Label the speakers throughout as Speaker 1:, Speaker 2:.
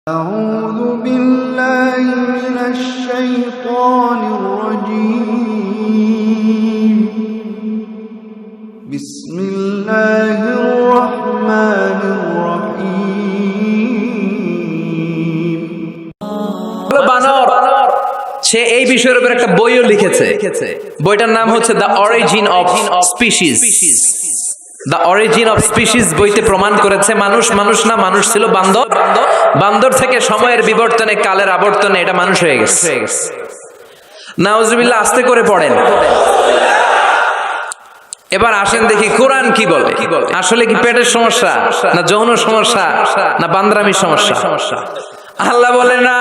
Speaker 1: أعوذ بالله من الشيطان الرجيم بسم الله الرحمن الرحيم
Speaker 2: বানর সে এই বিষয়ের উপর একটা বইও লিখেছে। বইটার নাম হচ্ছে the origin of species. The origin of species বইতে প্রমাণ করেছে মানুষ না, মানুষ ছিল বান্দর, বান্দর থেকে সময়ের বিবর্তনে, কালের আবর্তনে এটা মানুষ হয়ে গেছে। নাউজুবিল্লাহ, আস্তে করে পড়েন। এবার আসেন দেখি কোরআন কি বলে। আসলে কি পেটের সমস্যা, না যৌন সমস্যা, না বান্দরামির সমস্যা? আল্লাহ বলে না,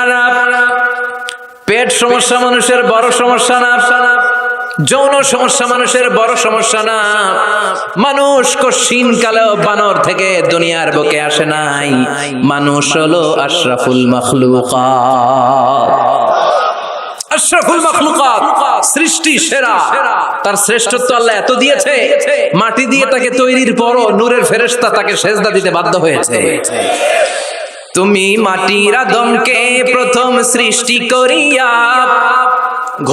Speaker 2: পেট সমস্যা মানুষের বড় সমস্যা না, যৌন সমস্যা মানুষের বড় সমস্যা না। মানুষ কশিন কালেও বানর থেকে দুনিয়ার বুকে আসে নাই। মানুষ হলো আশরাফুল মাখলুকাত, আশরাফুল মাখলুকাত, সৃষ্টি সেরা। তার শ্রেষ্ঠত্ব আল্লাহ এত দিয়েছে, মাটি দিয়ে তাকে তৈরির পরও নূরের ফেরেশতা তাকে সেজদা দিতে বাধ্য হয়েছে। তুমি মাটির আদমকে প্রথম সৃষ্টি করিয়া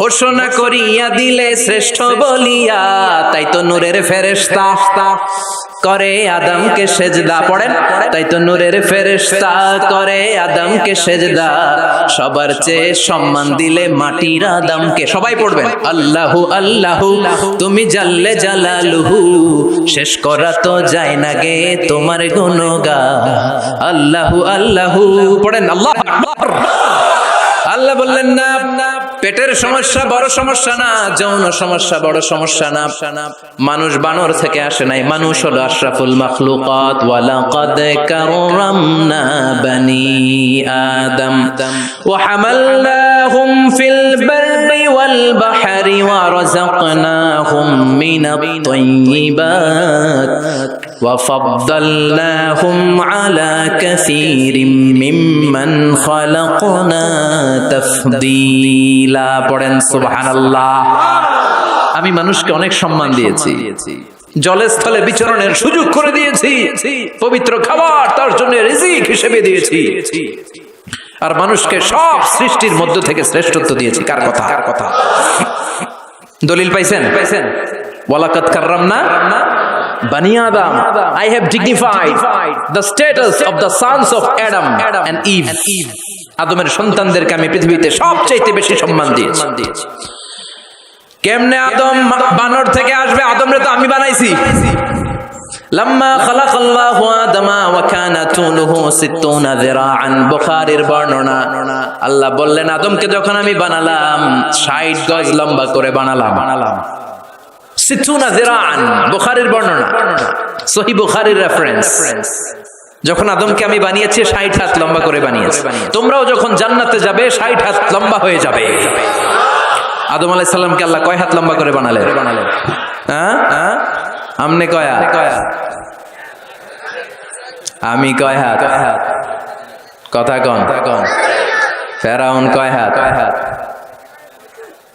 Speaker 2: ঘোষণা করিয়া দিলে শ্রেষ্ঠ বলিয়া, তাই তো নূরের ফেরেশতা করে আদমকে সেজদা। পড়েন, তাই তো নূরের ফেরেশতা করে আদমকে সেজদা। সবার চেয়ে সম্মান দিলে মাটির আদমকে। সবাই পড়বেন, আল্লাহু আল্লাহু তুমি জাল্লে জালালুহু, শেষ করা তো যায় না গে তোমার গুণগান। আল্লাহু আল্লাহু পড়েন, আল্লাহু আকবার। আল্লাহ বললেন না, পেটের সমস্যা বড় সমস্যা না, যৌন সমস্যা বড় সমস্যা না। মানুষ বানর থেকে আসে নাই, মানুষ হলো আশরাফুল মাখলুকাত। ওয়ালাকাদ কাররামনা বানি আদম ওয়া হামালনাহুম ফিল বাররি ওয়াল বাহরি ওয়া রাযাকনাহুম মিনাত তাইয়্যিবাত ওয়া ফাদ্দালনাহুম আলা কাসীরিম মিম্মান খালাকনা তাফদীলা। পড়েন সুবহানাল্লাহ। আমি মানুষকে অনেক সম্মান দিয়েছি, জলে স্থলে বিচরণের সুযোগ করে দিয়েছি, পবিত্র খাবার তার জন্য রিজিক হিসেবে দিয়েছি, আর মানুষকে সব সৃষ্টির মধ্য থেকে শ্রেষ্ঠত্ব দিয়েছি। কার কথা? দলিল পাইছেন? ওয়ালাকাদ কাররামনা বানি আদম। I have dignified the status of the sons of Adam and Eve. আদমের সন্তানদেরকে আমি পৃথিবীতে সবচেয়ে বেশি সম্মান দিয়েছি। কেমনে আদম বানর থেকে আসবে? আদমরে তো আমি বানাইছি। লাম্মা খালাকাল্লাহু আদামা ওয়া কানা তুলুহু 60 যিরাআন। বুখারীর বর্ণনা, আল্লাহ বললেন আদমকে যখন আমি বানালাম 60 গজ লম্বা করে বানালাম। 60 যিরাআন, বুখারীর বর্ণনা, সহিহ বুখারীর রেফারেন্স। যখন আদমকে আমি বানিয়েছি 60 হাত লম্বা করে বানিয়েছি। তোমরাও যখন জান্নাতে যাবে 60 হাত লম্বা হয়ে যাবে। আদম আলাইহিস সালামকে আল্লাহ কয় হাত লম্বা করে বানালেন? হ্যাঁ, আমনে কয় হাত? আমি কয় হাত? কথা কন। ফেরাউন কয় হাত?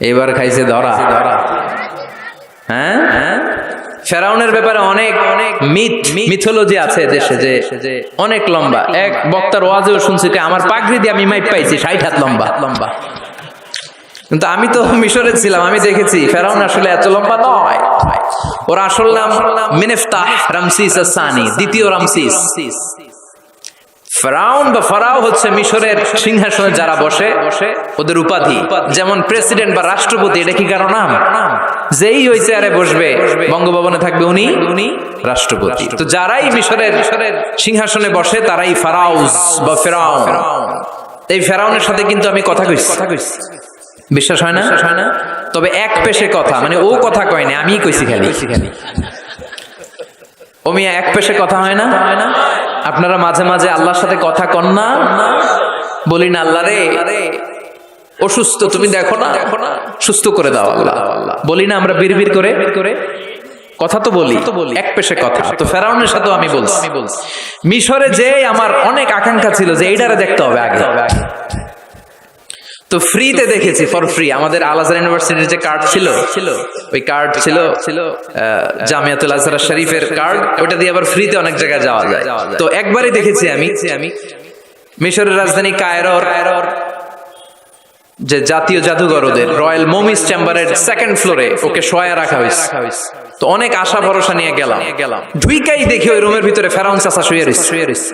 Speaker 2: এবার খাইছে ধরা। হ্যাঁ, ফেরাউনের ব্যাপারে অনেক মিথোলজি আছে দেশে, যে অনেক লম্বা। এক বক্তার ওয়াজেও শুনছি আমার পাগড়ি দিয়ে আমি মাইপ পাইছি 60 হাত লম্বা। কিন্তু আমি তো মিশরে ছিলাম, আমি দেখেছি ফেরাউন আসলে এত লম্বা নয়। ওর আসল নাম মিনেফতাহ রামসিস আস-সানি, দ্বিতীয় রামসিস। ফেরাউন বা ফারাও হচ্ছে মিশরের সিংহাসনে যারা বসে ওদের উপাধি। যেমন প্রেসিডেন্ট বা রাষ্ট্রপতি, এটা কি কারো নাম? যেই ওই চেয়ারে বসবে, বঙ্গভবনে থাকবে উনি রাষ্ট্রপতি। তো যারাই মিশরের সিংহাসনে বসে তারাই ফারাউস বা ফেরাউন। এই ফেরাউনের সাথে কিন্তু আমি কথা কইছি। বিশ্বাস হয় না? তবে এক পেশে কথা, মানে ও কথা কয় না, আমিই কইছি খালি। ও মিয়া, এক পেশে কথা হয় না? আপনারা মাঝে মাঝে আল্লাহর সাথে কথা কন না? বলি না আল্লাহ রে অসুস্থ, তুমি দেখো না, সুস্থ করে দাও আল্লাহ। বলি না আমরা বিড়বিড় করে কথা? তো বলি, এক পেশে কথা। তো ফেরাউনের সাথেও আমি বলছি। মিশরে যে আমার অনেক আকাঙ্ক্ষা ছিল যে এইটারে দেখতে হবে আগে। তো ফ্রিতে দেখেছি, ফর ফ্রি। আমাদের আল আজহার ইউনিভার্সিটির যে কার্ড ছিল, ওই কার্ড ছিল জামিয়াতুল আজহার শরীফের কার্ড, ওটা দিয়ে আবার ফ্রিতে অনেক জায়গায় যাওয়া যায়। তো একবারই দেখেছি আমি মিশরের রাজধানী কায়রোর যে জাতীয় জাদুঘর ওদের রয়্যাল মমিস চেম্বারের সেকেন্ড ফ্লোরে ওকে শোয়া রাখা হয়েছে। তো অনেক আশা ভরসা নিয়ে গেলাম, ঢুইকাই দেখি ওই রুমের ভিতরে ফেরাউন চাচা শুয়ে রয়েছে।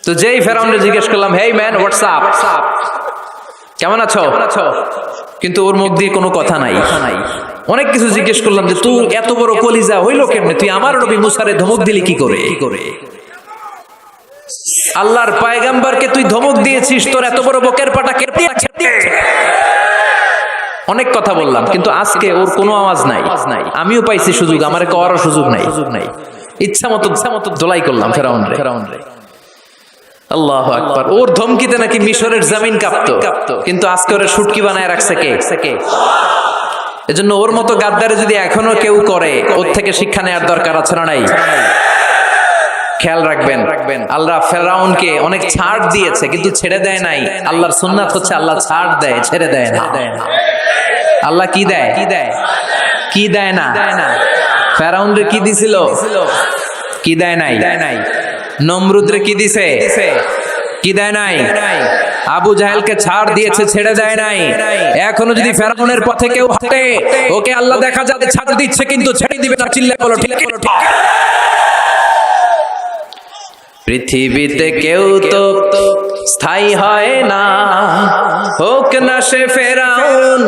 Speaker 2: তো যেই ফেরাউনকে জিজ্ঞেস করলাম, হেই ম্যান, হোয়াটস আপ, কেমন আছো? কিন্তু ওর মুখ দিয়ে কোনো কথা নাই। অনেক কিছু জিজ্ঞেস করলাম যে তুই এত বড় কলিজা হইলো কেমনে, তুই আমার নবী মুসারে ধমক দিলি কি করে? আল্লাহর পয়গম্বরকে তুই ধমক দিয়েছিস, তোর এত বড় বকের পাটা কে দিয়েছে? অনেক কথা বললাম, কিন্তু আজকে ওর কোনো আওয়াজ নাই। আমিও পাইছি সুযোগ, আমার করার সুযোগ নাই। ইচ্ছা মতো দোলাই করলাম ফেরাউন রে। আল্লাহু আকবার। ওর ধমকিতে নাকি মিশরের জমিন কাঁপতো, কিন্তু আজকে ওরে শুটকি বানায় রাখছে কে? এজন্য ওর মতো গাদ্দারে যদি এখনো কেউ করে, ওর থেকে শিক্ষা নেওয়ার দরকার আছে না নাই? খেয়াল রাখবেন, আল্লাহ ফেরাউনকে অনেক ছাড় দিয়েছে কিন্তু ছেড়ে দেয় নাই। আল্লাহর সুন্নাত হচ্ছে আল্লাহ ছাড় দেয়, ছেড়ে দেয় না। আল্লাহ কি দেয় না? ফেরাউন রে কি দিছিল? কি দেয় নাই? নমরুদ রে কি দিছে? কি দেয় নাই? আবু জাহেলকে ছাড় দিয়েছে, ছেড়ে দেয় নাই। এখনো যদি ফেরাউনের পথে কেউ হাঁটে, ওকে আল্লাহ দেখা যাবে ছাড় দিচ্ছে কিন্তু ছেড়ে দিবে না। চিল্লা বলো ঠিক। পৃথিবীতে কেউ তো স্থায়ী হয় না, হোক না সে ফেরাউন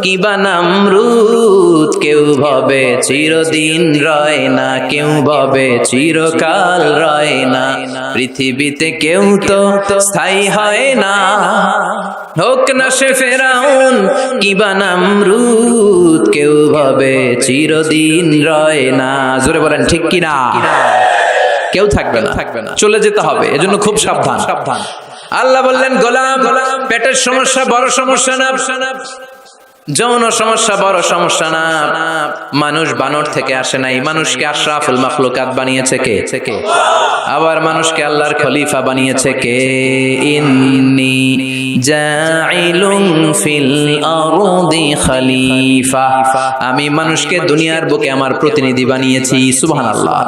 Speaker 2: কিবা নমরুদ। কেউ ভাবে চিরদিন রয় না, কেউ ভাবে চিরকাল রয় না। পৃথিবীতে কেউ তো স্থায়ী হয় না, হোক না সে ফেরাউন কিবা নমরুদ। কেউ ভাবে চিরদিন রয় না। জোরে বলেন ঠিক কিনা? কেউ থাকবে না, চলে যেতে হবে। এজন্য খুব সাবধান। আল্লাহ বললেন, গোলাম, পেটের সমস্যা বড় সমস্যা না, যৌন সমস্যা বড় সমস্যা না। মানুষ বানর থেকে আসে নাই, মানুষকে আশরাফুল মাখলুকাত বানিয়েছে কে? আবার মানুষকে আল্লাহর খলিফা বানিয়েছে কে? ইন্নী জাইলুন ফিল আরদি খলিফা। আমি মানুষকে দুনিয়ার বুকে আমার প্রতিনিধি বানিয়েছি। সুবহানাল্লাহ।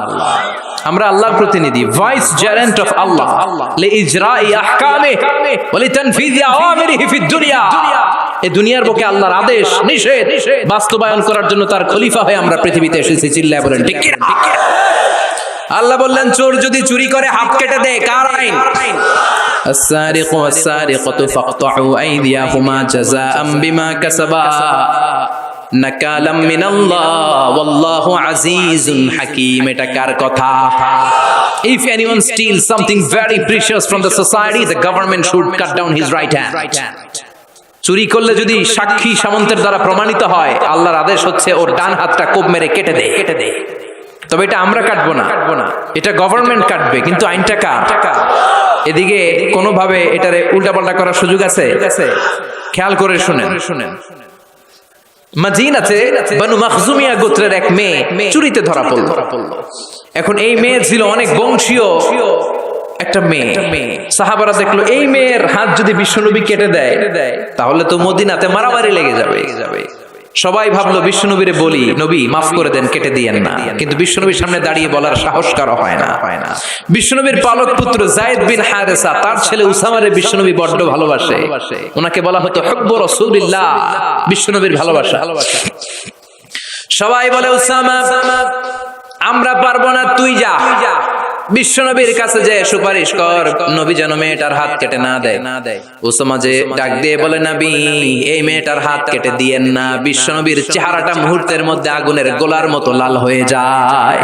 Speaker 2: আমরা আল্লাহর প্রতিনিধি, ভাইস জেরেন্ট অফ আল্লাহ, লিইজরাই আহকামিহি ওয়া লিতানফিজি আওয়ামিরিহি ফিদ দুনিয়া। এই দুনিয়ার বুকে আল্লাহর আদেশ নিষেধ বাস্তবায়ন করার জন্য তার খলিফা হয়ে আমরা পৃথিবীতে এসেছি। চিল্লায় বলেন ঠিক কি না? আল্লাহ বললেন, চোর যদি চুরি করে হাত কেটে দেয়, কার আইন? السارق والسارقة فاقطعوا أيديهما جزاء بما كسبا নাকালাম মিনাল্লাহ ওয়াল্লাহু আজিজুন হাকীম। এটা কার কথা? If anyone steals something very precious from the society, the government should cut down his right hand. চুরি করলে যদি সাক্ষী সামন্তের দ্বারা প্রমাণিত হয়, আল্লাহর আদেশ হচ্ছে ওর ডান হাতটা কোপ মেরে কেটে দে। তবে এটা আমরা কাটবো না, এটা গভর্নমেন্ট কাটবে। কিন্তু আইনটা কার? এদিকে কোনোভাবে এটারে উল্টাপাল্টা করার সুযোগ আছে? খেয়াল করে শুনেন। মাদিনাতে বনু মাখজুমিয়া গোত্রের এক মেয়ে চুরিতে ধরা পড়ল। এখন এই মেয়ে ছিল অনেক বংশীয় একটা মেয়ে। সাহাবারা দেখলো এই মেয়ের হাত যদি বিশ্বনবী কেটে দেয়, তাহলে তো মদিনাতে মারামারি লেগে যাবে। সবাই ভাবলো বিশ্বনবীরে বলি, নবী মাফ করে দেন, কেটে দিয়েন না। কিন্তু বিশ্বনবীর সামনে দাঁড়িয়ে বলার সাহস কারো হয় না। বিশ্বনবীর পালক পুত্র যায়েদ বিন হারেসা, তার ছেলে উসামারে বিশ্বনবী বড্ড ভালোবাসে। ওনাকে বলা হতো হুব্বু রাসূলিল্লাহ, বিশ্বনবীর ভালোবাসা। সবাই বলে, উসামা আমরা পারবো না, তুই যা বিশ্বনবীর কাছে যে সুপারিশ কর, নবী যেন মেয়েটার হাত কেটে না দেয়। উসামা যে ডাক দিয়ে বলে, নবী এই মেয়েটার হাত কেটে দিয়েন না। বিশ্বনবীর চেহারাটা মুহূর্তের মধ্যে আগুনের গোলার মতো লাল হয়ে যায়।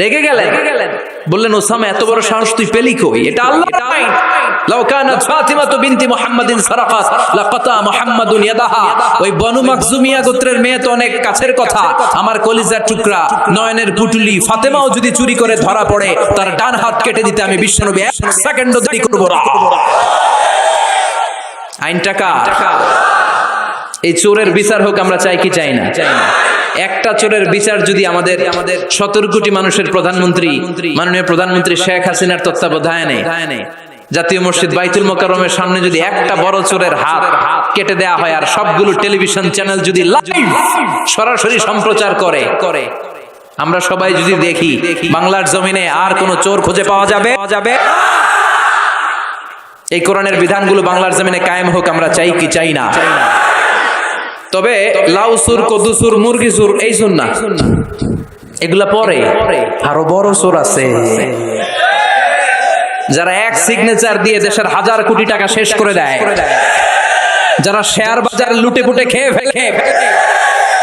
Speaker 2: রেগে গেলেন, বললেন, উসামা এত বড় সাহস তুই পেলি কই? এটা আল্লাহর আইন। লাউ কানাত ফাতিমাতু বিনতি মুহাম্মাদিন সারাকাত লাকাতা মুহাম্মাদুন ইয়াদাহা। ওই বনু মাখজুমিয়া গোত্রের মেয়ে তো অনেক কাছের কথা, আমার কলিজার টুকরা, নয়নের পুটুলি। ফাতেমাও যদি চুরি করে ধরা পড়ে, তার ডান হাত কেটে দিতে আমি বিশ্বনবী এক সেকেন্ডও দেরি করব না। আইনটা কার? এই চোরের বিচার হোক আমরা চাই কি চাই না? একটা চোরের বিচার যদি আমাদের 17 কোটি মানুষের প্রধানমন্ত্রী, মাননীয় প্রধানমন্ত্রী শেখ হাসিনার তত্ত্বাবধানে জাতীয় মসজিদ বাইতুল মোকাররমের সামনে যদি একটা বড় চোরের হাত কেটে দেয়া হয়, আর সবগুলো টেলিভিশন চ্যানেল যদি লাইভ সরাসরি সম্প্রচার করে, আমরা সবাই যদি দেখি, বাংলার জমিনে আর কোন চোর খুঁজে পাওয়া যাবে? এই কোরআনের বিধানগুলো বাংলার জমিনে কায়েম হোক, আমরা চাই কি চাই না? তবে লাউ সুর, কদু সুর, মুরগি সুর এই সুর না, এগুলা পরে আরো বড় সুর আছে, যারা এক সিগনেচার দিয়ে দেশের হাজার কোটি টাকা শেষ করে দেয়, যারা শেয়ার বাজার লুটে পুটে খেয়ে ফেলে,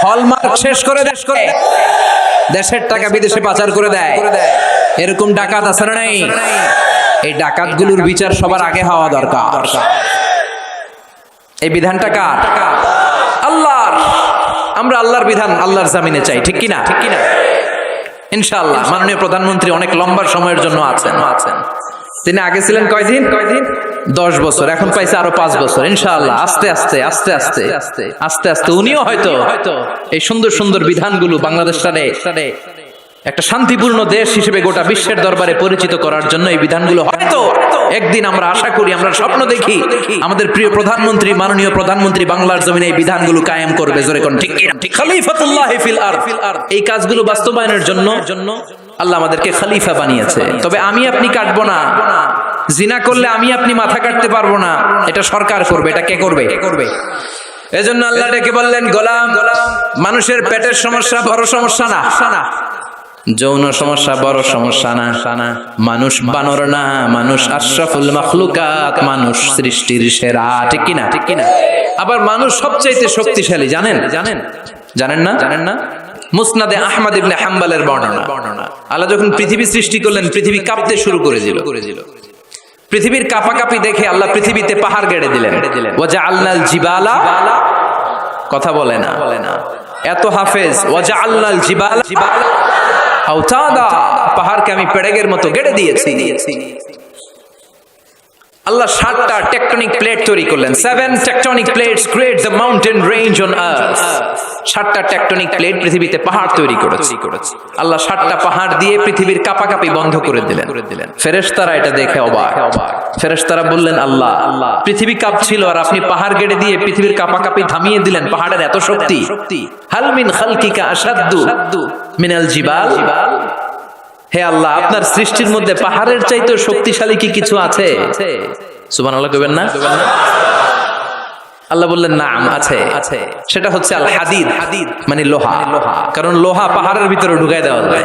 Speaker 2: হলমার্ক শেষ করে দেশের টাকা বিদেশে পাচার করে দেয়, এরকম ডাকাত আছে না নাই? এই ডাকাতগুলোর বিচার সবার আগে হওয়া দরকার। এই বিধানটা কার? আল্লাহর। আমরা আল্লাহর বিধান আল্লাহর জামিনে চাই, ঠিক কিনা? ঠিক কিনা? ইনশাআল্লাহ। মাননীয় প্রধানমন্ত্রী অনেক লম্বা সময়ের জন্য আছেন। তিনি আগে ছিলেন কয়দিন? 10 বছর, এখন পাইছে আরো 5 বছর। ইনশাআল্লাহ আস্তে আস্তে আস্তে আস্তে আস্তে আস্তে উনিও হয়তো এই সুন্দর সুন্দর বিধানগুলো বাংলাদেশটারে একটা শান্তিপূর্ণ দেশ হিসেবে গোটা বিশ্বের দরবারে পরিচিত করার জন্য এই বিধানগুলো হয়তো একদিন, আমরা আশা করি, আমরা স্বপ্ন দেখি, আমাদের প্রিয় প্রধানমন্ত্রী, মাননীয় প্রধানমন্ত্রী বাংলার জমিনে এই বিধানগুলো কায়েম করবে। জোরে কোন ঠিক কিনা? খলিফাতুল্লাহ ফিল আরদ। এই কাজগুলো বাস্তবায়নের জন্য আল্লাহ আমাদেরকে খলিফা বানিয়েছে। তবে আমি আপনি কাটবো না, জিনা করলে আমি আপনি মাথা কাটতে পারবো না, এটা সরকার করবে। এটা কে করবে? এজন্য আল্লাহ ডেকে বললেন, গোলাম, মানুষের পেটের সমস্যা বড় সমস্যা না, যৌন সমস্যা বড় সমস্যা না, মানুষ বানর না, মানুষ আশরাফুল মাখলুকাত, মানুষ সৃষ্টির সেরা, ঠিক কিনা? ঠিক কিনা? আবার মানুষ সবচাইতে শক্তিশালী, জানেন না? মুসনাদে আহমদ ইবনে হাম্বলের বর্ণনা, আল্লাহ যখন পৃথিবী সৃষ্টি করলেন, পৃথিবী কাঁপতে শুরু করেছিল। পৃথিবীর কাঁপাকাঁপি দেখে আল্লাহ পৃথিবীতে পাহাড় গেড়ে দিলেন। ওয়াজআলনাল জিবালা, কথা বলে না, এত হাফেজ, ওয়াজআলনাল জিবালা আওতাদা, পাহাড়কে আমি পেড়েগের মতো গেড়ে দিয়েছি। আল্লাহ 7টা টেকটনিক প্লেট তৈরি করলেন। 7 tectonic plates create the mountain range on earth. 7টা টেকটনিক প্লেট পৃথিবীতে পাহাড় তৈরি করেছে। আল্লাহ 7টা পাহাড় দিয়ে পৃথিবীর কাঁপাকাঁপি বন্ধ করে দিলেন। ফেরেশতারা এটা দেখে অবাক। ফেরেশতারা বললেন, আল্লাহ, পৃথিবী কাঁপছিল আর আপনি পাহাড় গেড়ে দিয়ে পৃথিবীর কাঁপাকাঁপি থামিয়ে দিলেন, পাহাড়ের এত শক্তি। হাল মিন খালকিকা আশাদ্দু মিনাল জিবাল। হে আল্লাহ, আপনার সৃষ্টির মধ্যে পাহাড়ের চাইতেও শক্তিশালী কি কিছু আছে? সুবহানাল্লাহ কইবেন না? আল্লাহ বললেন, নাম আছে। সেটা হচ্ছে আল হাদিদ, মানে লোহা। কারণ লোহা পাহাড়ের ভিতরে ঢুকাই দেওয়া যায়।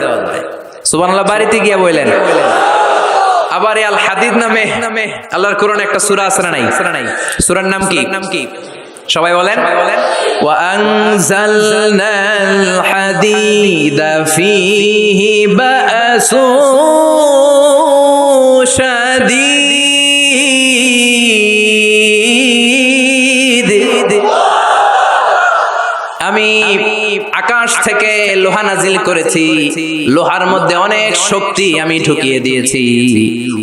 Speaker 2: সুবহানাল্লাহ। বাড়িতে গিয়ে বললেন। আবার এই আল হাদিদ নামে আল্লাহর কোরআনে একটা সূরা আছে না নাই? সূরার নাম কি? সবাই বলেন। ওয়া আনজালনাল হাদিদা ফীহি বা'সুন শাদীদ। আমি আকাশ থেকে লোহা নাজিল করেছি, লোহার মধ্যে অনেক শক্তি আমি ঢুকিয়ে দিয়েছি।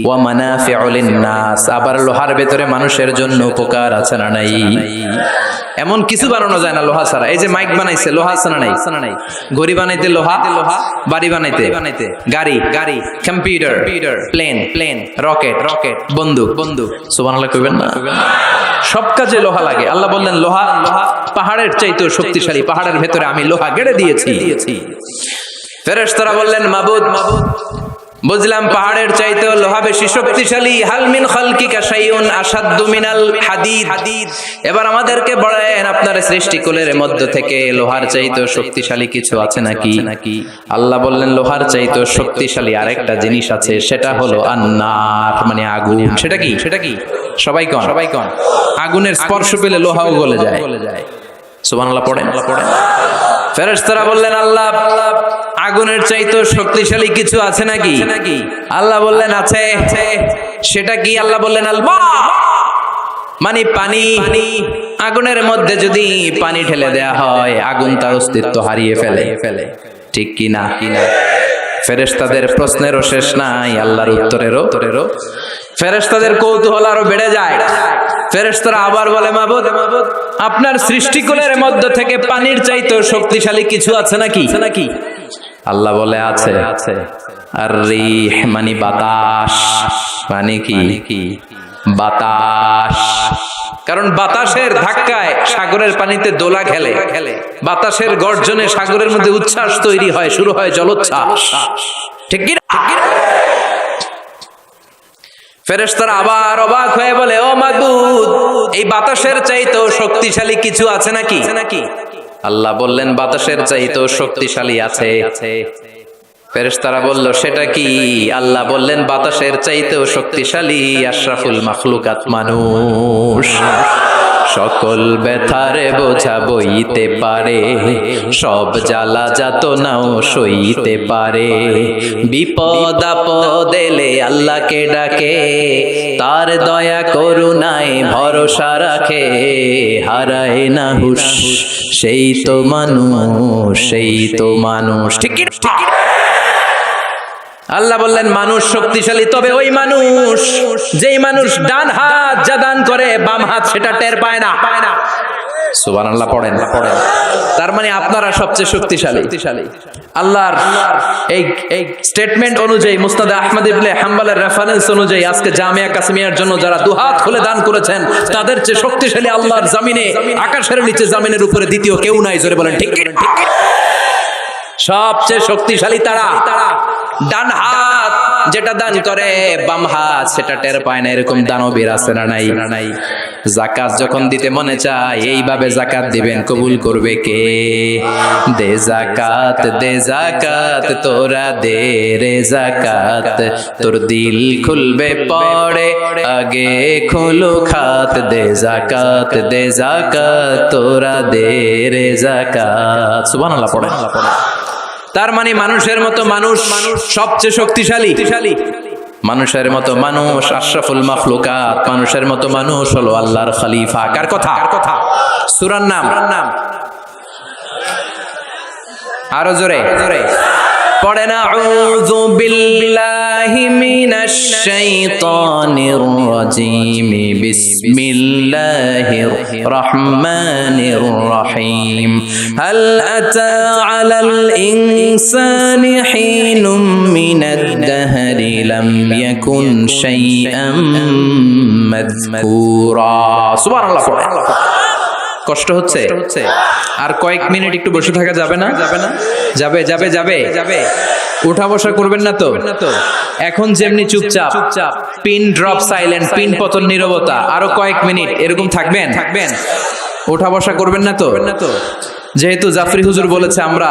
Speaker 2: ওয়া মানাফিউ লিন-নাস, আবার লোহার ভেতরে মানুষের জন্য উপকার আছে না নাই? এমন কিছু বানানো যায় না লোহা ছাড়া। এই যে মাইক বানাইছে, লোহা আছে না নাই? ঘড়ি বানাইতে লোহা, বাড়ি বানাইতে গাড়ি, কম্পিউটার, প্লেন, রকেট, বন্দুক। সুবহানাল্লাহ কইবেন না? সব কাজে লোহা লাগে। আল্লাহ বললেন, লোহা পাহাড়ের চাইতেও শক্তিশালী, পাহাড়ের ভেতরে আমি লোহা গেড়ে দিয়েছি। ফেরেশতারা বললেন, মাবুদ, বুঝলাম পাহাড়ের চাইতেও লোহা বেশি শক্তিশালী। হাল মিন খালকিকা শাইউন আশাদ্দু মিনাল হাদিদ। এবার আমাদেরকে বলেন, আপনার সৃষ্টিকুলের মধ্য থেকে লোহার চাইতেও শক্তিশালী কিছু আছে নাকি? আল্লাহ বললেন, লোহার চাইতেও শক্তিশালী আরেকটা জিনিস আছে, সেটা হলো আন্নার, মানে আগুন। সেটা কি? সবাই কন। আগুনের স্পর্শ পেলে লোহাও গলে যায়। সুবহানাল্লাহ পড়েন। ফেরেশতারা বললেন, আল্লাহ, আগুনের চাইতেও শক্তিশালী কিছু আছে নাকি? আল্লাহ বললেন, আছে। সেটা কি? আল্লাহ বললেন, আল মা, মানে পানি। আগুনের মধ্যে যদি পানি ঢেলে দেয়া হয়, আগুন তার অস্তিত্ব হারিয়ে ফেলে, ঠিক কি না? ফেরেশতাদের প্রশ্নেরও শেষ নাই, আল্লাহর উত্তরেরও। ফেরেশতাদের কৌতূহল আরো বেড়ে যায়। ফেরেশতারা আবার বলে, মাবুদ, আপনার সৃষ্টিকুলের মধ্য থেকে পানির চাইতেও শক্তিশালী কিছু আছে নাকি? আল্লাহ বলে, আছে। আর রিহ, মানে বাতাস। মানে কি? বাতাস। কারণ বাতাসের ধাক্কায় সাগরের পানিতে দোলা খেলে, বাতাসের গর্জনে সাগরের মধ্যে উচ্ছ্বাস তৈরি হয়, শুরু হয় জলোচ্ছ্বাস, ঠিক কি? ফেরেশতারা আবার অবাক হয়ে বলে, ও মাবুদ, এই বাতাসের চাইতেও শক্তিশালী কিছু আছে নাকি? আল্লাহ বললেন, বাতাসের চাইতেও শক্তিশালী আছে। ফেরেশতারা বলল, সেটা কি? আল্লাহ বললেন, বাতাসের চাইতেও শক্তিশালী আশরাফুল মাখলুকাত মানুষ। সকল ব্যথারে বোঝা বইতে পারে, সব জ্বালা যাতনাও সইতে পারে। বিপদ আপদ এলে আল্লাহকে ডাকে, তার দয়া করুণায় ভরসা রাখে। হারায় না হুশ, সেই তো মানুষ, সেই তো মানুষ। ঠিক কি? আল্লাহ বললেন, মানুষ শক্তিশালী, তবে ওই মানুষ যেই মানুষ ডান হাত যা দান করে বাম হাত সেটা টের পায় না। সুবহানাল্লাহ পড়েন। তার মানে আপনারা সবচেয়ে শক্তিশালী। আল্লাহর এই স্টেটমেন্ট অনুযায়ী, মুসনাদে আহমদ ইবনে হাম্বলের রেফারেন্স অনুযায়ী, আজকে জামিয়া কাসিমিয়ার জন্য যারা দুহাত খুলে দান করেছেন, তাদের চেয়ে শক্তিশালী আল্লাহর জমিনে, আকাশের নিচে জমিনের উপরে দ্বিতীয় কেউ নাই। জোরে বলেন ঠিক কি? সবচেয়ে শক্তিশালী তারা। ডান হাত যেটা দান করে বাম হাত সেটা টের পায় না, এরকম দানবীর আছে না নাই? যাকাত যখন দিতে মনে চায়, এইভাবে যাকাত দিবেন, কবুল করবে কে? দে যাকাত, দে যাকাত, তোরা দে রে যাকাত, তোর দিল খুলবে পড়ে আগে খোলো খাত। দে যাকাত, দে যাকাত, তোরা দে রে যাকাত। সুবহানাল্লাহ পড়ে। তার মানে মানুষের মতো মানুষ সবচেয়ে শক্তিশালী। মানুষের মতো মানুষ আশরাফুল মাখলুকাত। মানুষের মতো মানুষ হলো আল্লাহর খলিফা। কার কথা? সূরার নাম আরো জোরে পড়েন। আউযু বিল্লাহি মিনাশ শাইতানির রাজীম। বিসমিল্লাহির রহমানির রহিম। হাল আতা আলাল ইনসানি হিনুম মিনাদ দাহরি লাম ইয়াকুন শাইআম মাযকুরা। সুবহানাল্লাহ। কষ্ট হচ্ছে? আর কয়েক মিনিট একটু বসে থাকা যাবে না? যাবে। উঠা বসা করবেন না তো? এখন যেমনি চুপচাপ, পিন ড্রপ সাইলেন্ট, পিন পতন নীরবতা, আরো কয়েক মিনিট এরকম থাকবেন। উঠা বসা করবেন না তো? যেহেতু জাফরি হুজুর বলেছে আমরা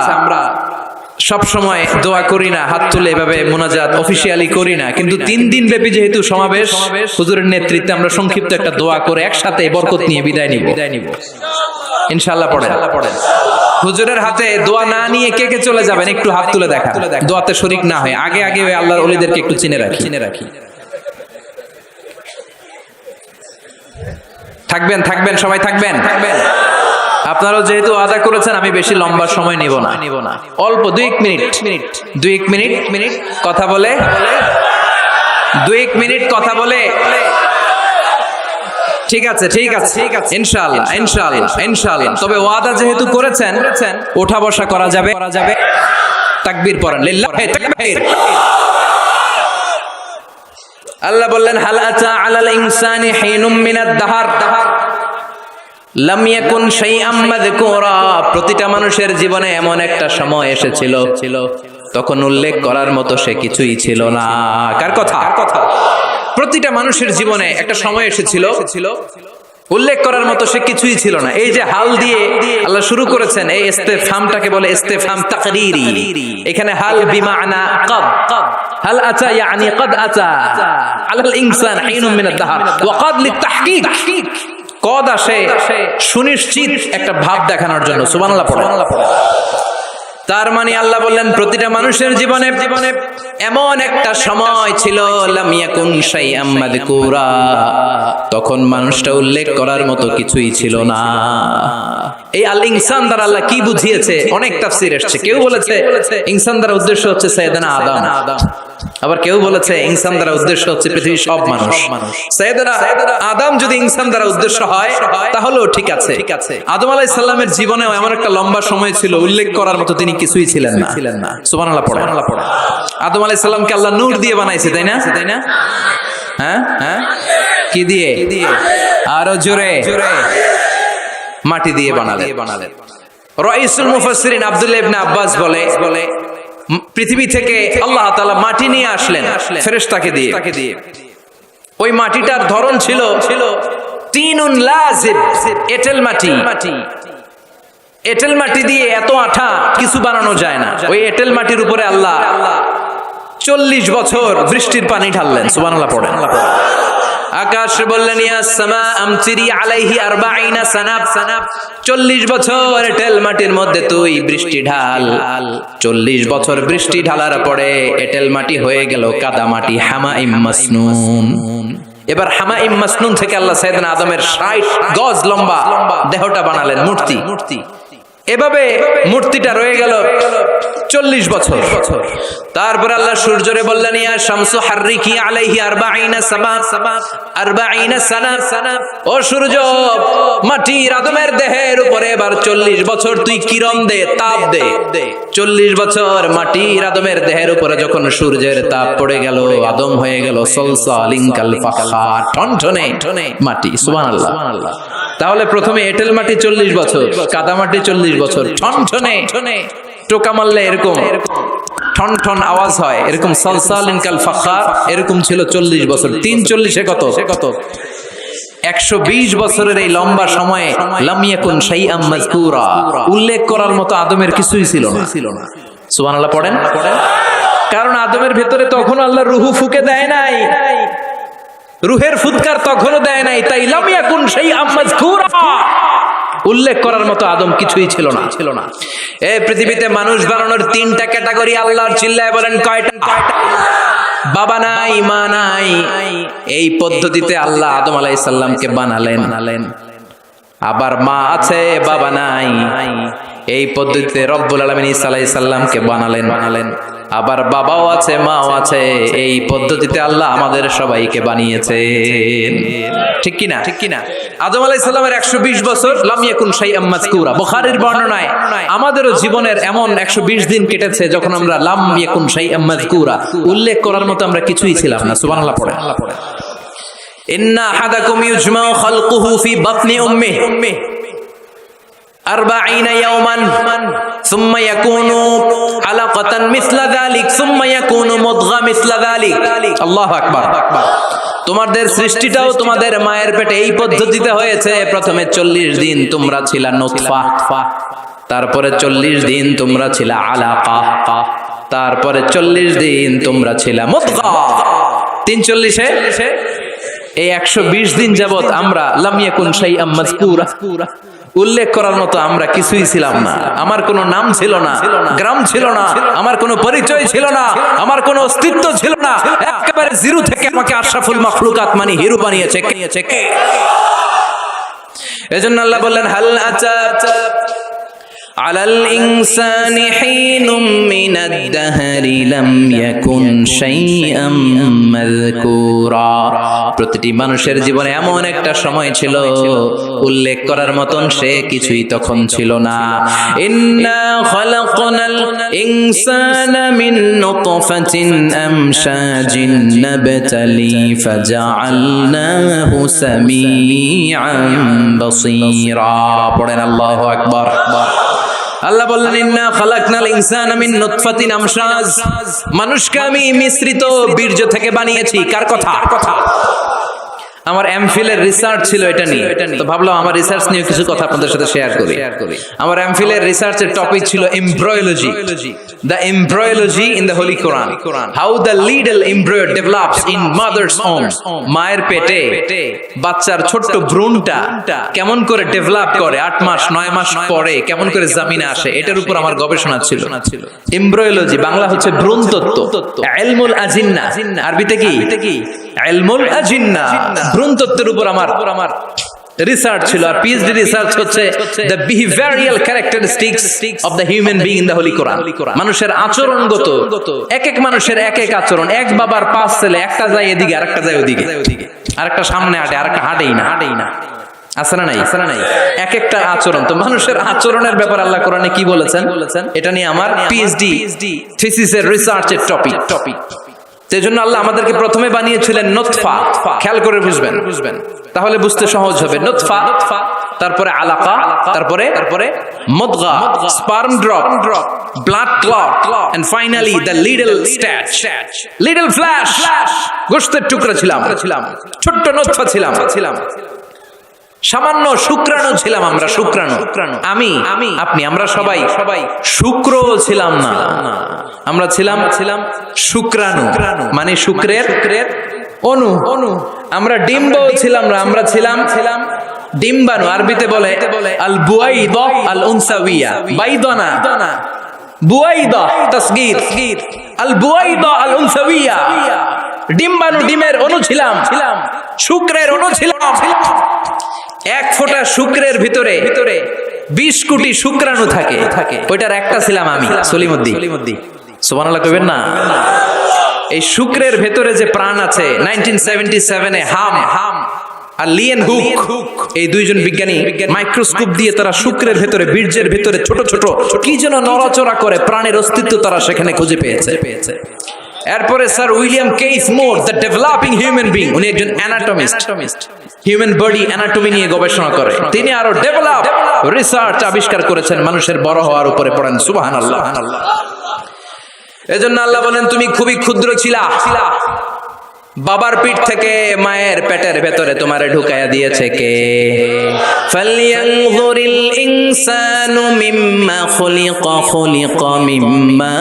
Speaker 2: সব সময় দোয়া করি না, হাত তুলে এভাবে মুনাজাত অফিশিয়ালি করি না, কিন্তু 3 দিন ব্যাপী যেহেতু সমাবেশ, হুজুরের নেতৃত্বে আমরা সংক্ষিপ্ত একটা দোয়া করে একসাথে বরকত নিয়ে বিদায় নিব ইনশাআল্লাহ। পড়েন। হুজুরের হাতে দোয়া না নিয়ে কে কে চলে যাবেন একটু হাত তুলে দেখা, দোয়াতে শরীক না হয়। আগে ওই আল্লাহর ওলিদেরকে একটু চিনে রাখি। থাকবেন সবাই থাকবেন। আপনারাও যেহেতু আদা করেছেন, আমি বেশি লম্বা সময় নিব না, অল্প 2 মিনিট কথা বলে, 2 মিনিট কথা বলে। ঠিক আছে ইনশাআল্লাহ। তবে ওয়াদা যেহেতু করেছেন, ওঠা বসা করা যাবে। তাকবীর পড়েন, লিল্লাহি তাকবীর। আল্লাহ বললেন, হাল আতা আলাল ইনসানি হিনুম মিনাদ দাহর লাম ইয়াকুন শাইআম মাযকুরা। প্রতিটা মানুষের জীবনে এমন একটা সময় এসেছিল, তখন উল্লেখ করার মতো সে কিছুই ছিল না। কার কথা? প্রতিটা মানুষের জীবনে একটা সময় এসেছিল, উল্লেখ করার মতো সে কিছুই ছিল না। এই যে হাল দিয়ে আল্লাহ শুরু করেছেন, এই ইস্তেফহামটাকে বলে ইস্তেফহাম তাকরীরি। এখানে হাল বিমানা কদ, হাল আতা ইয়ানি কদ আতা আলাল ইনসান হিনুম মিনাদ দাহর, ওয়া কদ লিতাহকিক। কদ আসে সুনিশ্চিত একটা ভাব দেখানোর জন্য। সুবহানাল্লাহ পড়ে। তার মানে আল্লাহ বললেন, প্রতিটা মানুষের জীবনে এমন একটা সময় ছিল, লাম ইয়াকুন শাইআম মাযকুরা, তখন মানুষটা উল্লেখ করার মতো কিছুই ছিল না। এই আল ইনসান দ্বারা আল্লাহ কি বুঝিয়েছে? অনেক তাফসীর এসেছে। কেউ বলেছে ইনসান দ্বারা উদ্দেশ্য হচ্ছে সাইয়েদনা আদম, আবার কেউ বলেছে ইনসান দ্বারা উদ্দেশ্য হচ্ছে পৃথিবীর সব মানুষ। সাইয়েদনা আদম যদি ইনসান দ্বারা উদ্দেশ্য হয় তাহলেও ঠিক আছে। আদম আলাইহিস সালামের জীবনেও এমন একটা লম্বা সময় ছিল, উল্লেখ করার মতো তিনি কিছুই ছিলেন না। সুবহানাল্লাহ পড়ে। আদম আলাইহিস সালামকে আল্লাহ নূর দিয়ে বানাইছে, তাই না? হ্যাঁ, কি দিয়ে? আরো জোরে, মাটি দিয়ে বানালেন। রাইসুল মুফাসসিরিন আব্দুল্লাহ ইবনে আব্বাস বলে, পৃথিবী থেকে আল্লাহ তাআলা মাটি নিয়ে আসলেন ফেরেশতাকে দিয়ে। ওই মাটিটার ধরন ছিল তিনুন লাজিব, এঁটেল মাটি। এঁটেল মাটি দিয়ে এত আঠা কিছু বানানো যায় না। ওই এঁটেল মাটির উপরে আল্লাহ 40 বছর বৃষ্টির পানি ঢাললেন। সুবহানাল্লাহ পড়েন। আকাশ বললেন ইয়া সামা আমতিরি আলাইহি 40 সানাব, 40 বছর এঁটেল মাটির মধ্যে তুই বৃষ্টি ঢাল। 40 বছর বৃষ্টি ঢালার পরে এঁটেল মাটি হয়ে গেল কাদা মাটি, হামাইম মাসনুন। এবার হামাইম মাসনুন থেকে আল্লাহ সাইয়েদনা আদমের 60 গজ লম্বা দেহটা বানালেন, মূর্তি। এভাবে মূর্তিটা রয়ে গেল 40 বছর। তারপর আল্লাহ সূর্যরে বললেন ইয়া শামসু হাররিকি আলাইহি 40 সানা। ও সূর্য, মাটির আদমের দেহের উপরে এবার 40 বছর তুই কিরণ দে, তাপ দে। 40 বছর মাটির আদমের দেহের উপরে যখন সূর্যের তাপ পড়ে গেল, আদম হয়ে গেল সলসালিন কাল ফাখার, টনটনে মাটি। সুবহানাল্লাহ। তাহলে প্রথমে এঁটেল মাটি 40 বছর, কাদা মাটি 40 বছর, টনটনে টোকা মারলে এরকম ঠন ঠন আওয়াজ হয়, এরকম সলসালিন কাল ফাখার, এরকম ছিল 40 বছর। 3 40 কত? 120 বছরের এই লম্বা সময়ে লাম ইয়াকুন শাইআম মাযকুরা, উল্লেখ করার মতো আদমের কিছুই ছিল না। সুবহানাল্লাহ পড়েন। কারণ আদমের ভেতরে তখন আল্লাহ রূহ ফুঁকে দেয় নাই, রুহের ফুৎকার তখনও দেয় নাই, তাই লাম ইয়াকুন শাইআম মাযকুরা, উল্লেখ করার মতো আদম কিছুই ছিল না। এই পৃথিবীতে মানুষ বানানোর 3টা ক্যাটাগরি আল্লাহর, চিল্লায় বলেন কয়টা? বাবা নাই, মা নাই। এই পদ্ধতিতে আল্লাহ আদম আলাইহিস সালামকে বানালেন। আবার মা আছে, বাবা নাই। এই পদ্ধতিতে রব্বুল আলামিন ঈসা আলাইহিস সালামকে বানালেন। আবার বাবাও আছে, মাও আছে। এই পদ্ধতিতে আল্লাহ আমাদের সবাইকে বানিয়েছেন। ঠিক কিনা? আদম আলাইহিস সালামের 120 বছর লাম ইয়াকুন শাইআম মাযকুরা। বুখারীর বর্ণনায় আমাদেরও জীবনের এমন 120 দিন কেটেছে যখন আমরা লাম ইয়াকুন শাইআম মাযকুরা, উল্লেখ করার মতো আমরা কিছুই ছিলাম না। সুবহানাল্লাহ পড়ে। ইন্না আহাদাকুম ইউজমাউ খালকুহু ফি বাতনি উম্মিহি 40 ইয়াওমান সুম্মা ইয়াকুনু আলাকাতান মিসলা যালিক সুম্মা ইয়াকুনু মুদগা মিসলা যালিক। আল্লাহু আকবার। তোমাদের সৃষ্টিটাও তোমাদের মায়ের পেটে এই পদ্ধতিতে হয়েছে। প্রথমে 40 দিন তোমরা ছিলা নুতফা, তারপরে 40 দিন তোমরা ছিলা আলাকা, তারপরে 40 দিন তোমরা ছিলা মুদগা। 3 40 এই 120 দিন যাবত আমরা লাম ইয়াকুন শাইআম মাযকুরা, উল্লেখ করার মতো আমরা কিছুই ছিলাম না। আমার কোনো নাম ছিল না, গ্রাম ছিল না, আমার কোনো পরিচয় ছিল না, আমার কোনো অস্তিত্ব ছিল না। একেবারে জিরো থেকে আমাকে আশরাফুল মাখলুকাত মানে হিরো বানিয়েছে কে? এজন্য আল্লাহ বললেন হাল আতা আলাল ইনসানি হিনুম মিনাদ দাহরি লাম ইয়াকুন শাইআম মাযকুরা। প্রতিটি মানুষের জীবনে এমন একটা সময় ছিল, উল্লেখ করার মতন সে কিছুই তখন ছিল না। ইন্না খালাকনাল ইনসানা মিন নুতফাতিন আমশাজিন নাবতালি ফাজআলনাহু সামিআন বাসীরা। পড়েন আল্লাহু আকবার। আল্লাহ বললেন ইন্না খালাকনাল ইনসানা মিন নুতফাতিন আমশাজ, মানুষকে আমি মিশ্রিত বীর্য থেকে বানিয়েছি। কার কথা? আমার এমফিলের রিসার্চ ছিল এটা নিয়ে, তো ভাবলাম আমার রিসার্চ নিয়ে কিছু কথা আপনাদের সাথে শেয়ার করি। আমার এমফিলের রিসার্চের টপিক ছিল embryology, the embryology in the holy Quran, how the little embryo develops in mother's womb. মায়ের পেটে বাচ্চার ছোট্ট ভ্রূণটা কেমন করে ডেভেলপ করে, 8 মাস 9 মাস পরে কেমন করে জমিনে আসে, এটার উপর আমার গবেষণা ছিল। এমব্রয়োলজি বাংলা হচ্ছে ভ্রূণতত্ত্ব, ইলমুল আজিন্না আরবিতে কি? ইলমুল আজিন্না, ভ্রূণতত্ত্বের উপর আমার রিসার্চ ছিল। আর পিএইচডি রিসার্চ হচ্ছে the behavioural characteristics of the human being in the holy Quran. মানুষের আচরণগত, এক আচরণ, এক বাবার 5 ছেলে, একটা যায় এদিকে আরেকটা যায় ওদিকে, আরেকটা সামনে হাঁটে আরেকটা হাঁটেই না। আছে না নাই? এক একটা আচরণ। তো মানুষের আচরণের ব্যাপারে আল্লাহ কোরআনে কি বলেছেন, এটা নিয়ে আমার পিএইচডি থিসিসের রিসার্চের টপিক। সেজন্য আল্লাহ আমাদেরকে প্রথমে বানিয়েছিলেন নুতফা। খেয়াল করে বুঝবেন, তাহলে বুঝতে সহজ হবে। নুতফা তারপরে আলাকা, তারপরে মুদগা, sperm drop, blood clot, and finally the little statue, little flesh, গোশতের টুকরা ছিলাম, ছোট্ট নতফা ছিলাম, সামান্য শুক্রাণু ছিলাম আমরা, শুক্রাণু। আমি আপনি আমরা সবাই শুক্র ছিলাম না, আমরা ছিলাম শুক্রাণু, মানে শুক্রের অনু। আমরা ডিম্বও ছিলাম না, আমরা ছিলাম ডিম্বাণু। আরবিতে বলে আল বুয়াইদা আল উনসাউইয়া, বাইদানা বুয়াইদা তাসগীর, আল বুয়াইদা আল উনসাউইয়া, ডিম্বাণু, ডিমের অনু ছিলাম, শুক্রের অনু ছিলাম। এক ফোঁটা শুক্রের ভিতরে 20 কোটি শুক্রাণু থাকে, ওইটার একটা ছিলাম আমি, সলিমুদ্দিন। সুবহানাল্লাহ কইবেন না? এই শুক্রের ভেতরে যে প্রাণ আছে, 1977-এ হাম আর লিয়েন হুক, এই দুইজন বিজ্ঞানী মাইক্রোস্কোপ দিয়ে তারা শুক্রের ভেতরে, বীর্যের ভেতরে ছোট ছোট কি যেন নড়াচড়া করে, প্রাণের অস্তিত্ব তারা সেখানে খুঁজে পেয়েছে। এরপরে sir William case more, the developing human being, উনি একজন অ্যানাটমিস্ট, হিউম্যান বডি অ্যানাটমি নিয়ে গবেষণা করে। তিনি আরো ডেভেলপ রিসার্চ আবিষ্কার করেছেন মানুষের বড় হওয়ার উপরে। পড়েন সুবহানাল্লাহ। এজন্য আল্লাহ বলেন তুমি খুবই ক্ষুদ্র ছিলা, বাবার পিঠ থেকে মায়ের পেটের ভেতরে তোমারে ঢুকায়া দিয়েছে কে? ফালইয়ানযুরিল ইনসানু মিম্মা খুলিকা মিম্মা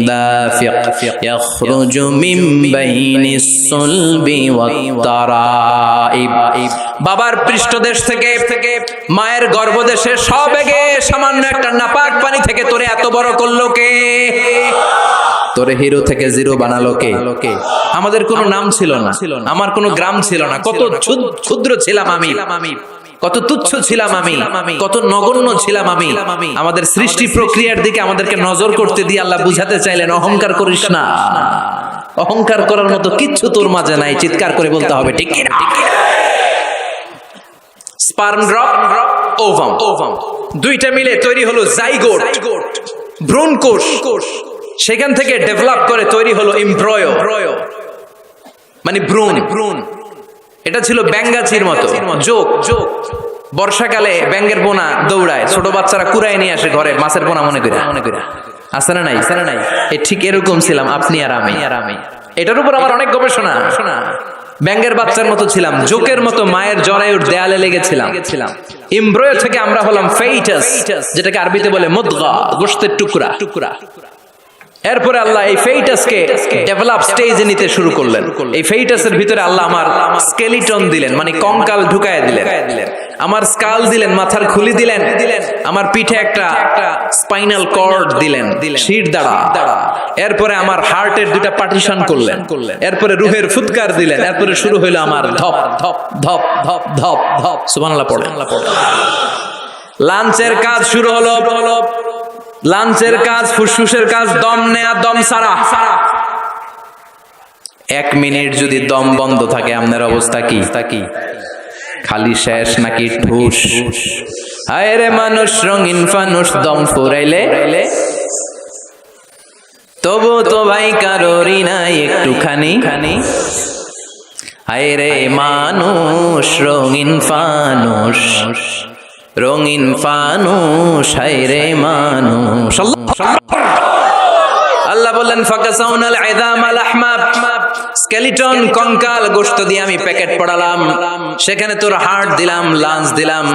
Speaker 2: দাফিক ইয়াখরুজু মিন বাইনিস সুলবি ওয়াত তারাইব। বাবার পৃষ্ঠদেশ থেকে, মায়ের গর্ভদেশে সবেগে সামান্য একটা নাপাক পানি থেকে তোরে এত বড় করলো কে? তোরে হিরো থেকে জিরো বানালো কে? আমাদের কোনো নাম ছিল না, আমার কোনো গ্রাম ছিল না, কত ক্ষুদ্র ছিলাম আমি, কত তুচ্ছ ছিলাম আমি, কত নগণ্য ছিলাম আমি। আমাদের সৃষ্টি প্রক্রিয়ার দিকে আমাদেরকে নজর করতে দিয়ে আল্লাহ বুঝাতে চাইলেন অহংকার করিস না, অহংকার করার মতো কিচ্ছু তোর মাঝে নাই। চিৎকার করে বলতে হবে ঠিক কি না? স্পার্ম ড্রপ, ওভাম, দুইটা মিলে তৈরি হলো জাইগোট, ভ্রূণ কোষ। সেখান থেকে ডেভেলপ করে তৈরি হলো এমব্রয়ো, মানে ভ্রূণ। এটা ছিল ব্যাঙ্গাচির মতো যোগ। বর্ষাকালে ব্যাঙ্গের পোনা দৌড়ায়, ছোট বাচ্চারা কুড়ায় নিয়ে আসে ঘরে, মাছের পোনা মনে করে। আছে না নাই? ঠিক এরকম ছিলাম আপনি আর আমি। এটার উপর আমার অনেক গবেষণা। ব্যাঙ্গের বাচ্চার মতো ছিলাম, জোকের মতো মায়ের জরায়ুর দেয়ালে লেগেছিলাম। এমব্রয়ো থেকে আমরা হলাম ফেইটাস, যেটাকে আরবিতে বলে মুদগা, গোশতের টুকরা। এরপরে আল্লাহ এই ফেইটাসকে ডেভেলপ স্টেজে নিতে শুরু করলেন। এই ফেইটাসের ভিতরে আল্লাহ আমার স্কেলিটন দিলেন, মানে কঙ্কাল ঢুকায় দিলেন। আমার স্কাল দিলেন, মাথার খুলি দিলেন। আমার পিঠে একটা স্পাইনাল কর্ড দিলেন, শির দাঁড়া। এরপরে আমার হার্টের দুটা পার্টিশন করলেন। এরপরে রুহের ফুৎকার দিলেন। এরপরে শুরু হইলো আমার ধপ ধপ ধপ ধপ ধপ ধপ। সুবহানাল্লাহ পড়ে। লাঞ্চের কাজ শুরু হলো। লাঞ্চের কাজ, ফুসফুসের কাজ, দম নেয়া, দম সারা। 1 মিনিট যদি দম বন্ধ থাকে আপনার অবস্থা কি? খালি শেষ নাকি ঠুস? হায় রে মানুষ রঙিন ফানুষ, দম ফুরাইলে তবু তো ভাই কারোরই নাই একটুখানি। হায় রে মানুষ রঙিন ফানুষ, রঙিন ফানুষ, হায় রে মানুষ। আল্লাহ বললেন ফাকাসাউনাল ইযামা লাহমা, স্কেলিটন কঙ্কাল গোশত দিয়ে আমি প্যাকেট পড়ালাম। সেখানে তোর হার্ট দিলাম, লাঞ্চ দিলাম,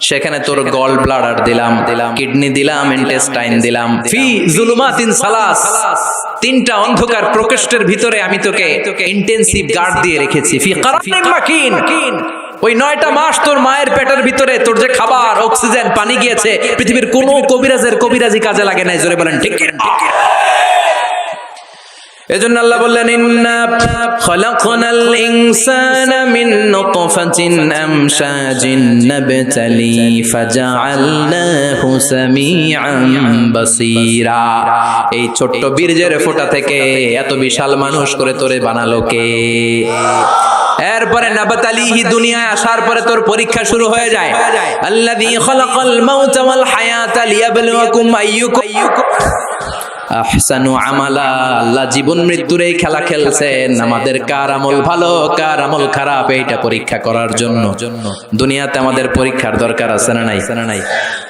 Speaker 2: সেখানে তোর গল ব্লাডার দিলাম, কিডনি দিলাম, ইন্টেস্টাইন দিলাম। ফি যুলুমাতিন সালাস, 3টা অন্ধকার প্রকোষ্ঠের ভিতরে আমি তোকে ইন্টেনসিভ গার্ড দিয়ে রেখেছি। ফি কারারিন মাকিন, ওই 9টা মাস তোর মায়ের পেটের ভিতরে তোর যে খাবার, অক্সিজেন, পানি গিয়েছে, পৃথিবীর কোনো কবিরাজি কাজে লাগে নাই। জোরে বলেন ঠিক কি না? এজন্য আল্লাহ বললেন ইন্না খালাকনাল ইনসানা মিন নুতফাতিন আমশাজিন নাবতালি ফাজআলনাহু সামিআন বাসীরা। এই ছোট্ট বীর্যের ফোঁটা থেকে এত বিশাল মানুষ করে তোরে বানালো কে? এরপরে নাবতালিহি, দুনিয়ায় আসার পরে তোর পরীক্ষা শুরু হয়ে যায়। আল্লাযী খালাকাল মাউতা ওয়াল হায়াতা লিয়াবলুয়াকুম আইয়ুকুম আহসানু আমালা। আল্লাহ জীবন মৃত্যুর এই খেলা খেলছেন আমাদের কার আমল ভালো কার আমল খারাপ এইটা পরীক্ষা করার জন্য। দুনিয়াতে আমাদের পরীক্ষার দরকার আছে না নাই?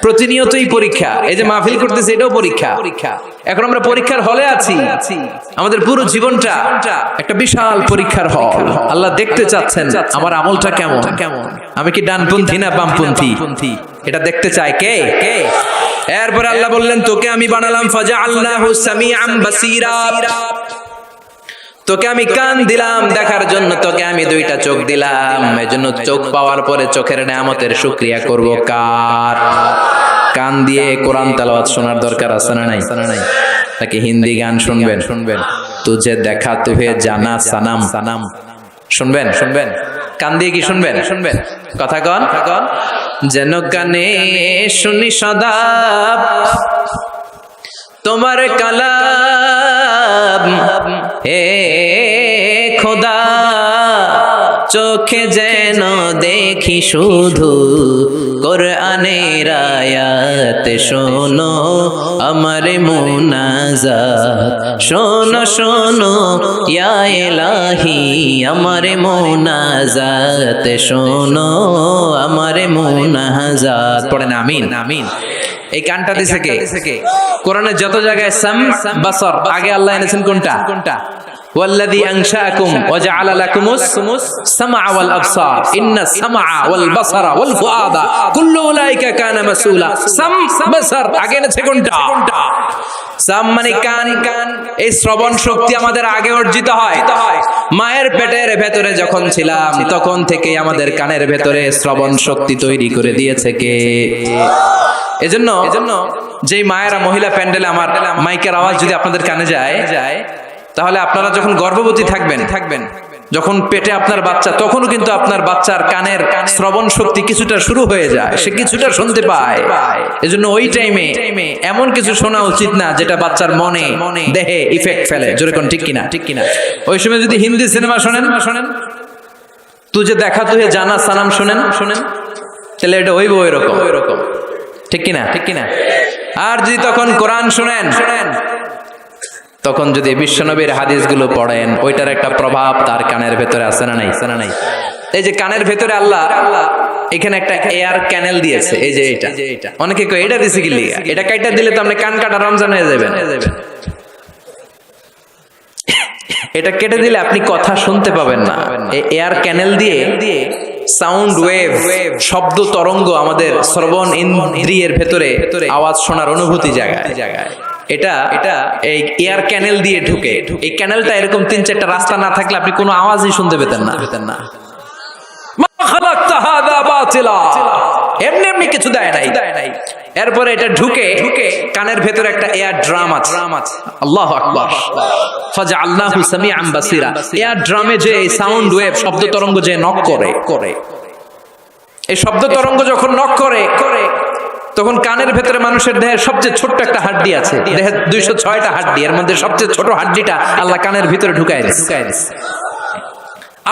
Speaker 2: প্রতিনিয়তই পরীক্ষা। এই যে মাহফিল করতেছি এটাও পরীক্ষা। এখন আমরা পরীক্ষার হলে আছি। আমাদের পুরো জীবনটা একটা বিশাল পরীক্ষার হল। আল্লাহ দেখতে চাচ্ছেন আমার আমলটা কেমন, আমি কি ডানপন্থী না বামপন্থী, এটা দেখতে চায় কে? এরপর আল্লাহ বললেন তোকে আমি বানালাম ফাজআলনাহু সামিআন বাসীরা, তোকে আমি কান দিলাম দেখার জন্য, তোকে আমি দুইটা চোখ দিলাম। এজন্য চোখ পাওয়ার পরে চোখের নেয়ামতের শুকরিয়া করব কার? কান দিয়ে কোরআন তেলাওয়াত শোনার দরকার আছে না নাই? নাকি হিন্দি গান শুনবেন? তুঝে দেখা তুহে জানা সানাম শুনবেন? কান দিয়ে কি শুনবেন? কথা কন যেন কানে শুনি সদা তোমার কালাম, হে খোদা চোখে যেন দেখি শুধু কোরআনের আয়াত, শোনো আমার মুনাজাত, শোনো শোনো ইয়া ইলাহি আমার মুনাজাত, শোনো আমার মুনাজাত। পড়েন আমিন। এই কানটা দিছে কে? কোরআনের যত জায়গায় সাম বাসর আগে আল্লাহ এনেছেন কোনটা? ওয়াল্লাযী আনশাআকুম ওয়া জাআলা লাকুমুস সামআ ওয়াল আবসার ইন্নাস সামআ ওয়াল বাসারা ওয়াল ফুআদা কুল্লু উলাইকা কানা মাসউলা। সাম বাসর আগে এনেছে কোনটা? সাম মানে কান। এই শ্রবণ শক্তি আমাদের আগে অর্জিত হয়। মায়ের পেটের ভেতরে যখন ছিলাম তখন থেকে আমাদের কানের ভেতরে শ্রবণ শক্তি তৈরি করে দিয়েছে কে? এজন্য যেই মায়েরা মহিলা প্যান্ডেলে আমার মাইকের আওয়াজ যদি আপনাদের কানে যায়, তাহলে আপনারা যখন গর্ভবতী থাকবেন, যখন পেটে আপনার বাচ্চা, তখনও কিন্তু আপনার বাচ্চার কানের শ্রবণ শক্তি কিছুটা শুরু হয়ে যায়, সে কিছুটা শুনতে পায়। এজন্য ওই টাইমে এমন কিছু শোনা উচিত না যেটা বাচ্চার মনে দেহে ইফেক্ট ফেলে। জোরে কোন ঠিক কিনা? ওই সময় যদি হিন্দি সিনেমা শোনেন, তুঝে দেখা তুহে জানা সানাম শোনেন, তাহলে এটা হইব ওইরকম। ঠিক কিনা? আর যদি তখন কোরআন শুনেন, তখন যদি বিশ্বনবীর হাদিসগুলো পড়েন, ওইটার একটা প্রভাব তার কানের ভেতরে আছে না নাই? এই যে কানের ভেতরে আল্লাহ এখানে একটা এয়ার ক্যানেল দিয়েছে। এই যে এটা অনেকে কয় এটা দিছে কি লিগা? এটা কাইটা দিলে তো আপনি কান কাটা রমজান হয়ে যাবেন। এটা কেটে দিলে আপনি কথা শুনতে পাবেন না। এই এয়ার ক্যানেল দিয়ে সাউন্ড ওয়েভ, শব্দ তরঙ্গ আমাদের শ্রবণ ইন্দ্রিয়ের ভেতরে আওয়াজ শোনার অনুভূতি জায়গায়। এটা এই এয়ার ক্যানেল দিয়ে ঢুকে। এই ক্যানেলটা এরকম 3-4টা রাস্তা না থাকলে আপনি কোনো আওয়াজই শুনতে পেতেন না। মা খালাকতা হাযা বাতিলা, এমনি কিছু দেয় নাই। এরপরে এটা ঢুকে কানের ভেতরে একটা এয়ার ড্রাম আছে। আল্লাহু আকবার। ফাজআলনাহু সামিআন বাসীরা। এয়ার ড্রামে যে সাউন্ড ওয়েভ, শব্দ তরঙ্গ যে নক করে, এই শব্দ তরঙ্গ যখন নক করে, তখন কানের ভেতরে মানুষের দেহের সবচেয়ে ছোট্ট একটা হাড্ডি আছে। দেহের 206টা হাড্ডি, এর মধ্যে সবচেয়ে ছোট হাড্ডিটা আল্লাহ কানের ভিতরে ঢুকায় দিয়েছে।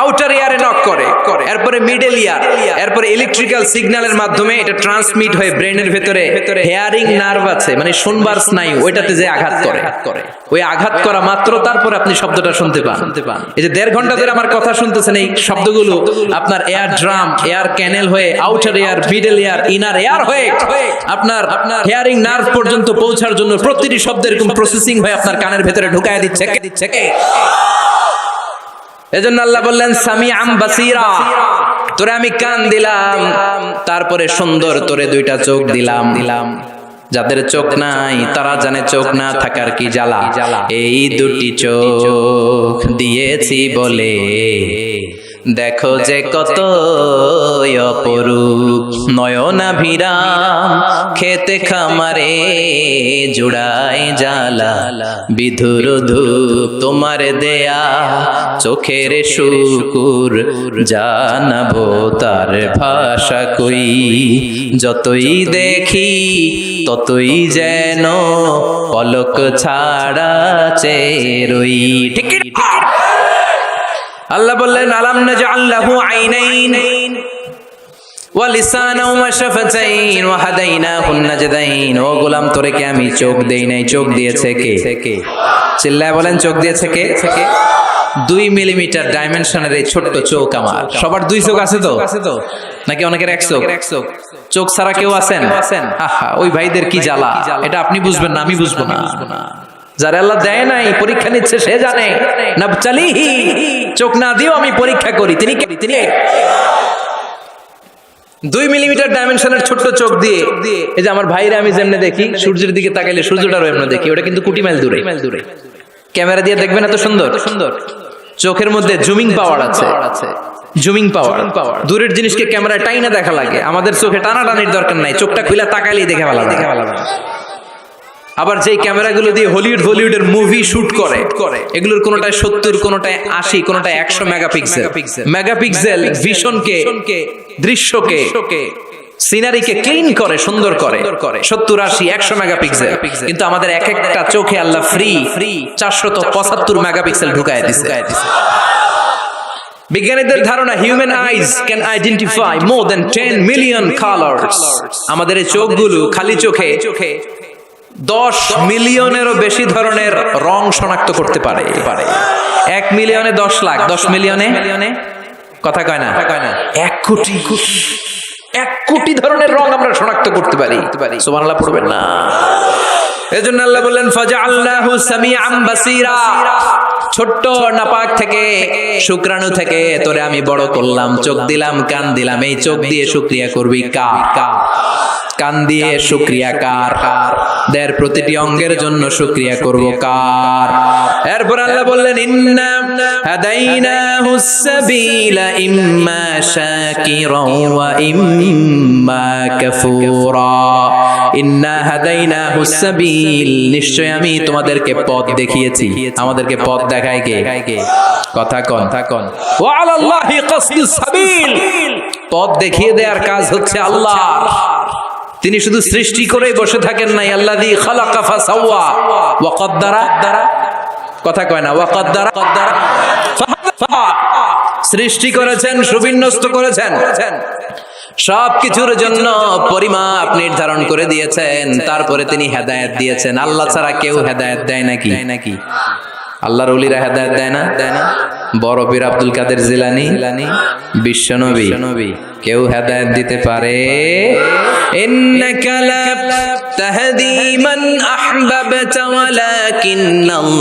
Speaker 2: আউটার ইয়ারে নক করে, এরপরে মিডল ইয়ার, এরপরে ইলেকট্রিক্যাল সিগন্যালের মাধ্যমে এটা ট্রান্সমিট হয়ে ব্রেনের ভেতরে হেয়ারিং নার্ভ আছে, মানে শুনবার স্নায়ু, ওইটাতে যে আঘাত করে, ওই আঘাত করা মাত্র তারপরে আপনি শব্দটা শুনতে পান। এই যে 1.5 ঘন্টা ধরে আমার কথা শুনতেছেন, এই শব্দগুলো আপনার এয়ার ড্রাম, এয়ার ক্যানেল হয়ে outer air, middle air, inner air হয়ে আপনার হেয়ারিং নার্ভ পর্যন্ত পৌঁছার জন্য প্রতিটি শব্দের এরকম প্রসেসিং হয়ে আপনার কানের ভেতরে ঢুকায় দিচ্ছে কে? এজন্য আল্লাহ বললেন সামিআন বাসীরা, তোরে আমি কান দিলাম, তারপরে সুন্দর তোরে 2টা চোখ দিলাম। যাদের চোখ নাই তারা জানে চোখ না থাকার কি জ্বালা। এই 2টি চোখ দিয়েছি বলে দেখো যে কত অপরূপ, নয়নাভিরাম খেতে খামারে জুড়ায় জ্বালা, বিধুর ধূপ তোমার দেয়া চোখের শুকুর, জানাবো তার ভাষা কই, যতই দেখি ততই যেন পলক ছাড়া চেরই। ঠিক আল্লাহ বললেন আলাম নাজআল লাহু আইনাইন, ওয়া লিসানা ওয়া শাফাতাইন ওয়া হাদাইনাহুন নাজদাইন। ও গোলাম তোরে কি আমি চোখ দেই নাই? চোখ দিয়েছে কে? চিল্লায় বলেন চোখ দিয়েছে কে? 2 মিলিমিটার ডাইমেনশনের এই ছোট্ট চোখ আমার। সবার 2 চোখ আছে তো নাকি অনেকের 1 চোখ? চোখ ছাড়া কেউ আছেন? আহা, ওই ভাইদের কি জ্বালা, এটা আপনি বুঝবেন না, আমি বুঝবো না। যারা আল্লাহ দেয় নাই, পরীক্ষা নিচ্ছে সে জানে। নাবতালিহি, চোখ না দিও আমি পরীক্ষা করি। তিনি 2 মিলিমিটার ডাইমেনশনের ছোট্ট চোখ দিয়ে এই যে আমার ভাইরা আমি যেমনে দেখি, সূর্যের দিকে তাকাইলে সূর্যটারও এমন দেখি, ওটা কিন্তু কোটি মাইল দূরে। ক্যামেরা দিয়ে দেখবেন এত সুন্দর। চোখের মধ্যে জুমিং পাওয়ার আছে, জুমিং পাওয়ার। দূরের জিনিসকে ক্যামেরায় টাইনা দেখা লাগে, আমাদের চোখে টানাটানির দরকার নাই, চোখটা খুলে তাকাইলেই দেখে ভালো লাগে। আবার যেই ক্যামেরাগুলো দিয়ে হলিউডের মুভি শুট করে, এগুলোর কোনোটায় 70, কোনোটায় 80, কোনোটায় 100 মেগাপিক্সেল ভিশনকে, দৃশ্যকে, সিনারিকে ক্লিন করে, সুন্দর করে। 70, 80, 100 মেগাপিক্সেল। কিন্তু আমাদের এক একটা চোখে আল্লাহ ফ্রি 475 মেগাপিক্সেল ঢুকায় দিছে। বিজ্ঞানীদের ধারণা human eyes can identify more than 10 million colours. আমাদের এই চোখগুলো খালি চোখে 10 মিলিয়নেরও বেশি ধরনের রং শনাক্ত করতে পারে। 1 মিলিয়নে 10 লাখ, 10 মিলিয়নে কথা কয় না 1 কোটি, 1 কোটি ধরনের রং আমরা শনাক্ত করতে পারি। সুবহানাল্লাহ পড়বেন না? এজন্য আল্লাহ বললেন ফাজআলনাহু সামিআন বাসীরা। ছোট্ট নাপাক থেকে, শুক্রাণু থেকে তোরে আমি বড় করলাম, চোখ দিলাম, কান দিলাম। এই চোখ দিয়ে শুকরিয়া করবি কার? কান দিয়ে শুকরিয়া কার? দের প্রতিটি অঙ্গের জন্য শুকরিয়া করব কার? এরপর আল্লাহ বললেন ইন্না হাদাইনাহুস সাবিলা ইম্মা শাকিরাও ওয়া ইম্মা কাফুরা। ইন্না হাদাইনাহুস সাবিল, নিশ্চয় আমি তোমাদেরকে পথ দেখিয়েছি। আমাদেরকে পথ দেখায় কে? কথা কন। ওয়া আলাল্লাহি কাসদুস সাবিল, পথ দেখিয়ে দেওয়ার কাজ হচ্ছে আল্লাহর। তিনি শুধু সৃষ্টি করেই বসে থাকেন নাই। আল্লাযী খালাকা ফাসাওয়া ওয়া কদ্দারা, কথা কয় না, ওয়া কদ্দারা, সৃষ্টি করেছেন, সুবিন্যস্ত করেছেন, সবকিছুর জন্য পরিমাপ নির্ধারণ করে দিয়েছেন। তারপরে তিনি হেদায়েত দিয়েছেন। আল্লাহ ছাড়া কেউ হেদায়েত দেয় নাকি? আল্লাহর ওলিরা হেদায়েত দেয় না? বড় পীর আব্দুল কাদের জিলানী, বিশ্বনবী, কেউ হেদায়েত দিতে পারে? ইন্নাকা লা তাহদি মান আহবাবতা ওয়ালাকিন্নাল্লাহা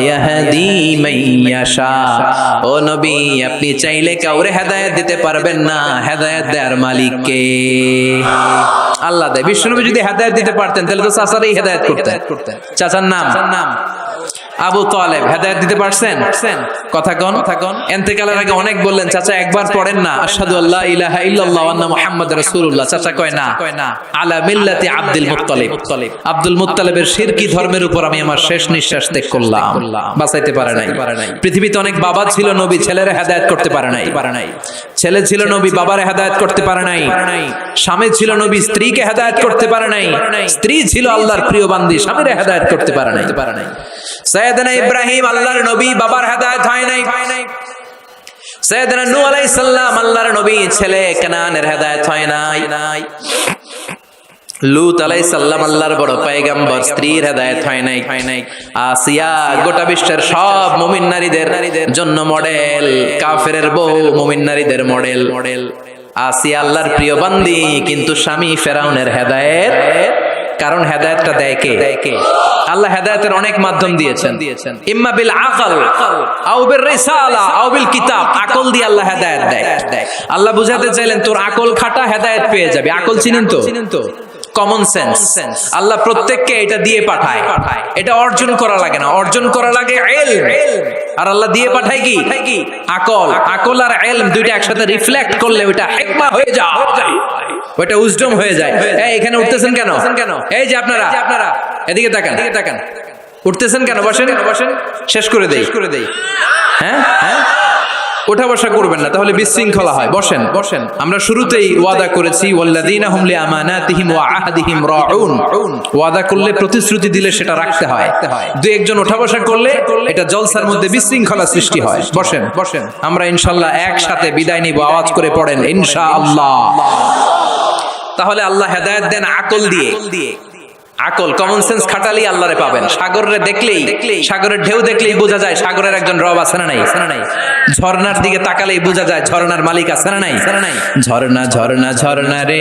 Speaker 2: ইয়াহদি মান ইয়াশা। ও নবী, আপনি চাইলে কাউরে হেদায়েত দিতে পারবেন না, হেদায়েত দেওয়ার মালিক কে? আল্লাহ দেয়। বিশ্বনবী যদি হেদায়েত দিতে পারতেন তাহলে তো চাচারই হেদায়েত করতেন। চাচার নাম আবু তালেব, হেদায়েত দিতে পারছেন? কথা কন। ইন্তেকালের আগে অনেক বললেন চাচা একবার পড়েন না আশহাদু আল্লা ইলাহা ইল্লাল্লাহ ওয়া আন্না মুহাম্মাদুর রাসূলুল্লাহ। চাচা কয় না, আলা মিল্লাতি আব্দুল মুত্তালিব। আব্দুল মুত্তালিবের শিরকি ধর্মের উপর আমি আমার শেষ নিঃশ্বাস ত্যাগ করলাম। বাঁচাইতে পারে নাই। পৃথিবীতে অনেক বাবা ছিল নবী, ছেলেরা হেদায়েত করতে পারে নাই। ছেলে ছিল নবী, বাবারে হেদায়েত করতে পারে নাই। স্বামী ছিল নবী, স্ত্রীকে হেদায়েত করতে পারে নাই। স্ত্রী ছিল আল্লাহর প্রিয় বান্দি, স্বামীরে হেদায়েত করতে পারে নাই। সাইয়েদনা ইব্রাহিম আল্লাহর নবী, বাবার হেদায়েত হয় নাই। সাইয়েদনা নূহ আলাইহিস সালাম আল্লাহর নবী, ছেলে কানানের হেদায়েত হয় নাই। লূত আলাইহিস সালাম আল্লাহর বড় পয়গম্বর, স্ত্রীর হেদায়েত হয় নাই। আসিয়া গোটা বিশ্বের সব মুমিন নারীদের জন্য মডেল, কাফেরের বউ মুমিন নারীদের মডেল। আসিয়া আল্লাহর প্রিয় বান্দি, কিন্তু স্বামী ফেরাউনের হেদায়েত। কারণ হেদায়েতটা দেয় কে? আল্লাহ হেদায়েতের অনেক মাধ্যম দিয়েছেন। ইম্মা বিল আকল আও বির রিসালা আও বিল কিতাব। আকল দিয়ে আল্লাহ হেদায়েত দেয়। আল্লাহ বুঝাতে চাইলেন তোর আকল খাটা, হেদায়েত পেয়ে যাবে। আকল চিনেন তো? Common sense. আল্লাহ প্রত্যেককে এটা দিয়ে পাঠায়। এটা অর্জন করা লাগে না, অর্জন করা লাগে ইলম। আর আল্লাহ দিয়ে পাঠায় কি? আকল। আকল আর ইলম দুইটা একসাথে রিফ্লেক্ট করলে ওটা হিকমা হয়ে যায়, ওটা উইজডম হয়ে যায়। এই এখানে উঠতেছেন কেন? এই যে আপনারা এদিকে তাকান, উঠতেছেন কেন? বসেন, শেষ করে দেই। হ্যাঁ, ওঠা বসা করবেন না, তাহলে বিশৃঙ্খলা হয়। বসেন বসেন। আমরা শুরুতেই ওয়াদা করেছি ওয়াল্লাযীনা হুম লিআমানাতিহিম ওয়া আহদিহিম রাউন, ওয়াদা করলে প্রতিশ্রুতি দিলে সেটা রাখতে হয়। দুই একজন ওঠা বসা করলে এটা জলসার মধ্যে বিশৃঙ্খলা সৃষ্টি হয়। বসেন বসেন। আমরা ইনশাআল্লাহ একসাথে বিদায় নিব। আওয়াজ করে পড়েন ইনশাআল্লাহ। তাহলে আল্লাহ হেদায়েত দেন আকল দিয়ে। আকল, কমন সেন্স খাটালি আল্লাহরে পাবেন। সাগরে দেখলেই, সাগরের ঢেউ দেখলেই বোঝা যায় সাগরের একজন রব আছে না নাই? ঝর্ণার দিকে তাকালেই বোঝা যায় ঝর্ণার মালিক আছে না নাই? ঝর্ণা ঝর্ণা ঝর্ণা রে,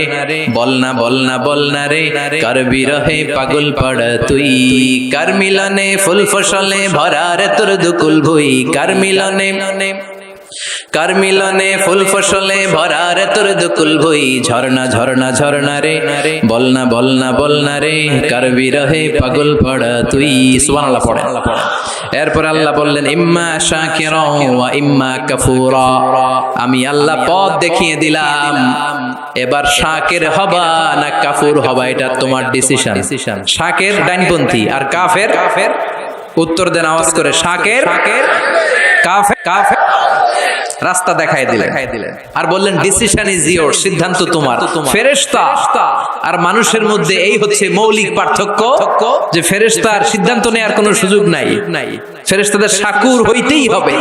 Speaker 2: বলনা বলনা বলনা রে, কার বিরহে পাগল পড় তুই, কার মিলনে ফুল ফসলে ভরা রে তোর দুকুল ভুই, কার মিলনে কার মিলনে ফুল ফসলে ভরা রে তোর দুকুল ভুই, ঝর্ণা ঝর্ণা ঝর্ণা রে, বলনা বলনা বলনা রে, কার বিরহে পাগল পড় তুই। সুবহানাল্লাহ পড়েন। এরপর আল্লাহ বললেন ইম্মা শাকিরা ওয়া ইম্মা কাফুরা, আমি আল্লাহ পথ দেখিয়ে দিলাম, এবার শাকির হবা না কাফুর হবা এটা তোমার ডিসিশন। শাকির ডাইনপন্থী আর কাফের, উত্তর দেন আওয়াজ করে, শাকির কাফের, কাফের রাস্তা দেখায় দিলেন আর বললেন ডিসিশন ইজ ইয়োর, সিদ্ধান্ত তোমার। ফেরেশতা আর মানুষের মধ্যে এই হচ্ছে মৌলিক পার্থক্য, যে ফেরেশতার সিদ্ধান্ত নেওয়ার কোনো সুযোগ নাই। ফেরেশতাদের শাকুর হইতেই হবে,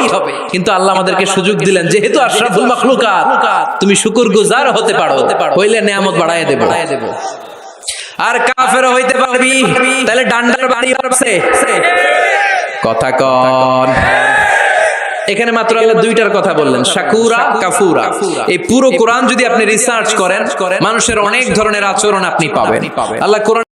Speaker 2: কিন্তু আল্লাহ আমাদেরকে সুযোগ দিলেন, যেহেতু আশরাফুল মাখলুকাত তুমি শুকরগুজার হতে পারো, হইলে নিয়ামত বাড়ায় দেব। আর কাফের হইতে পারবি, তাহলে ডান্ডার বাড়ি আছে কথা কন। এখানে মাত্র আল্লাহ দুইটার কথা বললেন, শাকুরা কাফুরা। এই পুরো কোরআন যদি আপনি রিসার্চ করেন, মানুষের অনেক ধরনের আচরণ আপনি পাবেন। আল্লাহ কোরআন